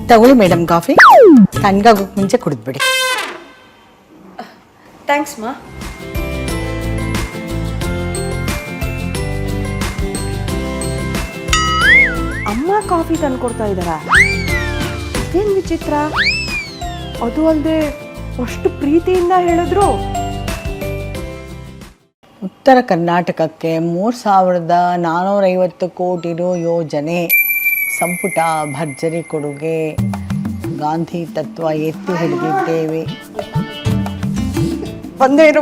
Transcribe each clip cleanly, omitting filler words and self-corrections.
ತಗೊಳ್ಳಿ madam coffee. ತಣ್ಣಗಾಗೋಕೆ ಮುಂಚೆ ಕುಡಿದ್ಬಿಡಿ. Thanks ಮಾ. ಅಮ್ಮ ಕಾಫಿ ತಂದು ಕೊಡ್ತಾ ಇದ್ದಾರಾ? ಇದೇನು ವಿಚಿತ್ರ. ಅದು ಅಲ್ಲದೆ ಅಷ್ಟು ಪ್ರೀತಿಯಿಂದ ಹೇಳಿದ್ರು. ಉತ್ತರ ಕರ್ನಾಟಕಕ್ಕೆ 3,450 ಕೋಟಿ ರು ಯೋಜನೆ, ಸಂಪುಟ ಭರ್ಜರಿ ಕೊಡುಗೆ, ಗಾಂಧಿ ತತ್ವ ಎತ್ತಿ ಹಿಡಿದಿದ್ದೇವೆ. ಬಂದೇ ಇರು.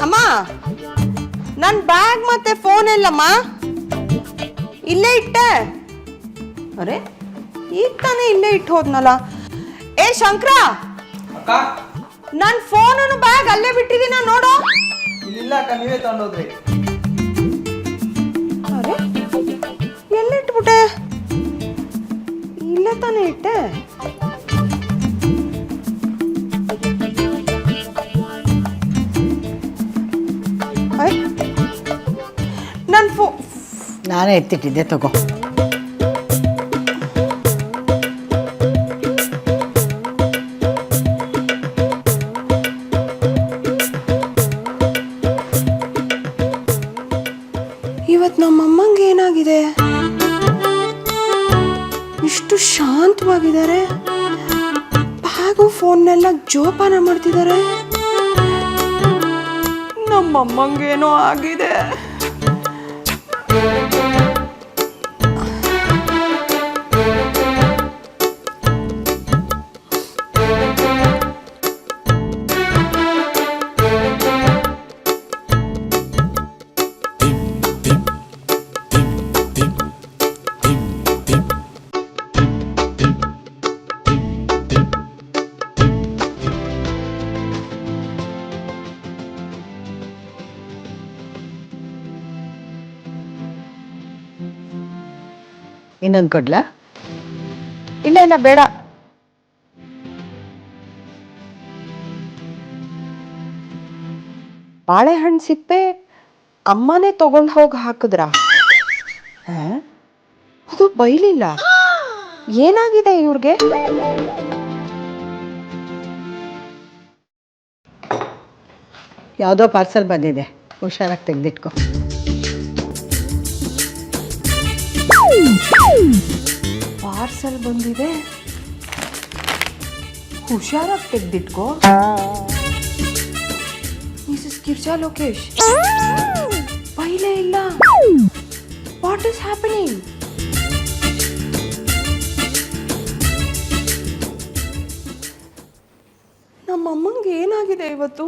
ಅಮ್ಮ, ನನ್ನ ಬ್ಯಾಗ್ ಮತ್ತೆ ಫೋನ್ ಎಲ್ಲಮ್ಮ? ಇಲ್ಲೇ ಇಟ್ಟೆ. ಅರೆ, ಈಗ ತಾನೇ ಇಲ್ಲೇ ಇಟ್ಟು ಹೋದ್ನಲ್ಲ. ಏ ಶಂಕರ, ನನ್ ಫೋನ್ ಬ್ಯಾಗ್ ಅಲ್ಲೇ ಬಿಟ್ಟಿದ್ದೀನ ನೋಡು. ಇಲ್ಲ ಅಕ್ಕ, ನೀವೇ ತಗೊಂಡೋದ್ರಿ. ಅರೆ, ಎಲ್ಲಿಟ್ಬಿಟ್ಟೆ? ಇಲ್ಲೇ ತಾನೇ ಇಟ್ಟೆ. ನನ್ ನಾನೇ ಎತ್ತಿಟ್ಟಿದ್ದೆ, ತಗೋ. ಇವತ್ತು ನಮ್ಮಮ್ಮಂಗೆ ಏನಾಗಿದೆ? ಇಷ್ಟು ಶಾಂತವಾಗಿದ್ದಾರೆ. ಬ್ಯಾಗು ಫೋನ್ನೆಲ್ಲ ಜೋಪಾನ ಮಾಡ್ತಿದ್ದಾರೆ. ನಮ್ಮಮ್ಮಂಗೇನೋ ಆಗಿದೆ. ಇನ್ನೊಂದು ಕೊಡ್ಲಾ? ಇಲ್ಲ ಬೇಡ. ಬಾಳೆಹಣ್ಣು ಸಿಪ್ಪೆ ಅಮ್ಮನೇ ತಗೊಂಡು ಹೋಗಿ ಹಾಕಿದ್ರ? ಅದು ಬೈಲಿಲ್ಲ. ಏನಾಗಿದೆ ಇವ್ರಿಗೆ? ಯಾವುದೋ ಪಾರ್ಸಲ್ ಬಂದಿದೆ, ಹುಷಾರಾಗಿ ತೆಗೆದಿಟ್ಕೊ. ಪಾರ್ಸಲ್ ಬಂದಿದೆ, ಹುಷಾರಾಗಿ ತೆಗೆದಿಟ್ಕೋ. ಮಿಸಸ್ ಗಿರ್ಜಾ ಲೋಕೇಶ್ ಬೈಲೇ ಇಲ್ಲ. What is happening? ನಮ್ಮಮ್ಮಂಗೆ ಏನಾಗಿದೆ ಇವತ್ತು?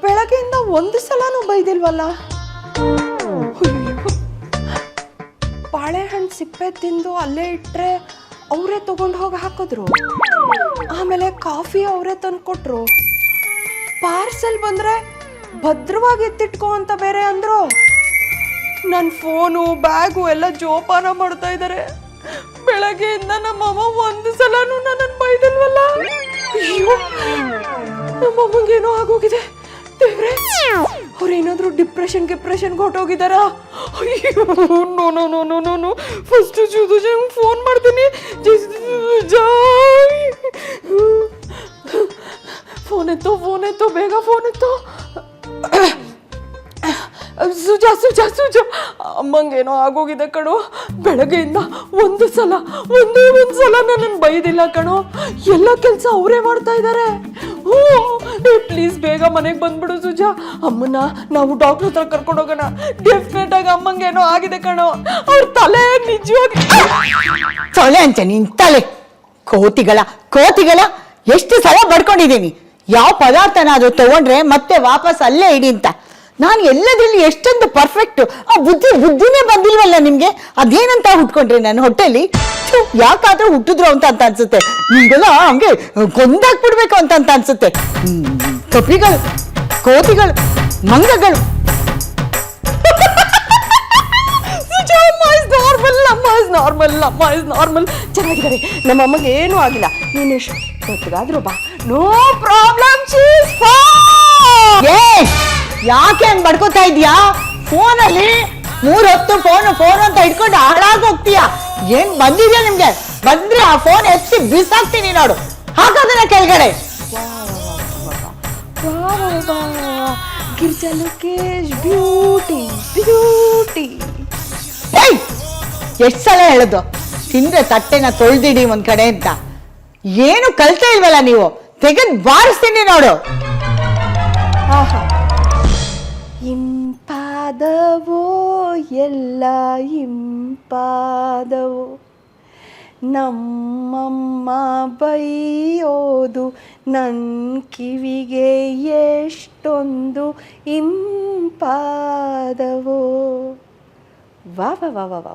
ಬೆಳಗ್ಗೆಯಿಂದ ಒಂದು ಸಲನೂ ಬೈದಿಲ್ವಲ್ಲ. ಬಾಳೆಹಣ್ಣು ಸಿಪ್ಪೆ ತಿಂದು ಅಲ್ಲೇ ಇಟ್ಟರೆ ಅವರೇ ತಗೊಂಡು ಹೋಗಿ ಹಾಕಿದ್ರು. ಆಮೇಲೆ ಕಾಫಿ ಅವರೇ ತಂದು ಕೊಟ್ರು. ಪಾರ್ಸೆಲ್ ಬಂದರೆ ಭದ್ರವಾಗಿ ಎತ್ತಿಟ್ಕೋ ಅಂತ ಬೇರೆ ಅಂದರು. ನನ್ನ ಫೋನು ಬ್ಯಾಗು ಎಲ್ಲ ಜೋಪಾನ ಮಾಡ್ತಾ ಇದ್ದಾರೆ. ಬೆಳಗ್ಗೆಯಿಂದ ನಮ್ಮಮ್ಮ ಒಂದು ಸಲನೂ ನನ್ನನ್ನು ಬೈದಿಲ್ವಲ್ಲ. ಅಯ್ಯೋ, ನಮ್ಮಮ್ಮಂಗೇನೋ ಆಗೋಗಿದೆ. ದೇವ್ರೆ, ಅವ್ರೇನಾದ್ರೂ ಡಿಪ್ರೆಷನ್ಗೆ ಹೊಟ್ಟೋಗಿದ್ದಾರಾ? ಅಯ್ಯೋ, ನೋ. ಫಸ್ಟ್ ಫೋನ್ ಮಾಡ್ತೀನಿ. ಫೋನ್ ಎತ್ತು, ಬೇಗ ಫೋನ್ ಎತ್ತು. ಸುಜಾ, ಅಮ್ಮಂಗೇನೋ ಆಗೋಗಿದೆ ಕಣೋ. ಬೆಳಗ್ಗೆಯಿಂದ ಒಂದೇ ಒಂದು ಸಲ ನನ್ನನ್ನು ಬೈದಿಲ್ಲ ಕಣೋ. ಎಲ್ಲ ಕೆಲಸ ಅವರೇ ಮಾಡ್ತಾ ಇದ್ದಾರೆ. ಪ್ಲೀಸ್ ಬೇಗ ಮನೆಗೆ ಬಂದ್ಬಿಡು ಸುಜಾ. ಅಮ್ಮನ ನಾವು ಡಾಕ್ಟರ್ ಹತ್ರ ಕರ್ಕೊಂಡು ಹೋಗೋಣ. ಡೆಫಿನೆಟ್ ಆಗಿ ಅಮ್ಮಂಗೇನೋ ಆಗಿದೆ ಕಣೋ. ಅವ್ರ ತಲೆ ನಿಜವಾಗಿ ಸೊಳ್ಳೆ ಅಂಚೆ ನಿನ್ ತಲೆ. ಕೋತಿಗಳ ಎಷ್ಟು ಸಲ ಬಡ್ಕೊಂಡಿದ್ದೀನಿ. ಯಾವ ಪದಾರ್ಥನಾದ್ರೂ ತಗೊಂಡ್ರೆ ಮತ್ತೆ ವಾಪಸ್ ಅಲ್ಲೇ ಇಡಿ ಅಂತ. ನಾನು ಎಲ್ಲದ್ರಲ್ಲಿ ಎಷ್ಟೊಂದು ಪರ್ಫೆಕ್ಟ್. ಆ ಬುದ್ಧಿನೇ ಬಂದಿಲ್ವಲ್ಲ ನಿಮ್ಗೆ. ಅದೇನಂತ ಹುಟ್ಕೊಂಡ್ರೆ ನನ್ನ ಹೊಟ್ಟೆಲಿ ಯಾಕಾದ್ರೂ ಹುಟ್ಟಿದ್ರು ಅಂತ ಅನ್ಸುತ್ತೆ ನಿಮ್ಗೆಲ್ಲ. ಹಂಗೆ ಕೊಂದಾಕ್ಬಿಡ್ಬೇಕು ಅಂತ ಅನ್ಸುತ್ತೆ. ಕಪಿಗಳು, ಕೋತಿಗಳು, ಮಂಗಗಳು. ನಾರ್ಮಲ್ ಚೆನ್ನಾಗಿದ್ದಾರೆ. ನಮ್ಮ ಅಮ್ಮಗೆ ಏನೂ ಆಗಿಲ್ಲ. ನೀನು ಎಷ್ಟೊತ್ತಿಗಾದ್ರೂ ಬಾ, ನೋ ಪ್ರಾಬ್ಲಮ್. ಏ ಯಾಕೆ ಹಂಗ್ ಬಡ್ಕೋತಾ ಇದೀಯಾ? ಫೋನಲ್ಲಿ 3 ಹೊತ್ತು ಫೋನ್ ಅಂತ ಇಟ್ಕೊಂಡು ಹಾಳಾಗಿ ಹೋಗ್ತೀಯಾ? ಏನ್ ಬಂದಿದ್ಯಾ ನಿಮ್ಗೆ? ಬಂದ್ರೆ ಆ ಫೋನ್ ಎತ್ತಿ ಬಿಸಾಕ್ತೀನಿ ನೋಡು. ಹಾಕೋದನ್ನ ಕೆಳಗಡೆ. Girja Lokesh beauty beauty. ಏಯ್ ಎಷ್ಟ್ ಸಲ ಹೇಳುದು ತಿಂದ್ರೆ ತಟ್ಟೆನ ತೊಳ್ದಿಡಿ ಒಂದ್ ಕಡೆ ಅಂತ. ಏನು ಕಲ್ತಾ ಇಲ್ವಲ್ಲ ನೀವು? ತೆಗೆದ್ ಬಾರಿಸ್ತೀನಿ ನೋಡು. ಆಹಾ, ಇಂಪಾದವೋ ಎಲ್ಲ ಇಂಪಾದವೋ, ನಮ್ಮಮ್ಮ ಬೈಯೋದು ನನ್ನ ಕಿವಿಗೆ ಎಷ್ಟೊಂದು ಇಂಪಾದವೋ. ವಾ ವಾ ವಾ ವಾ ವಾ.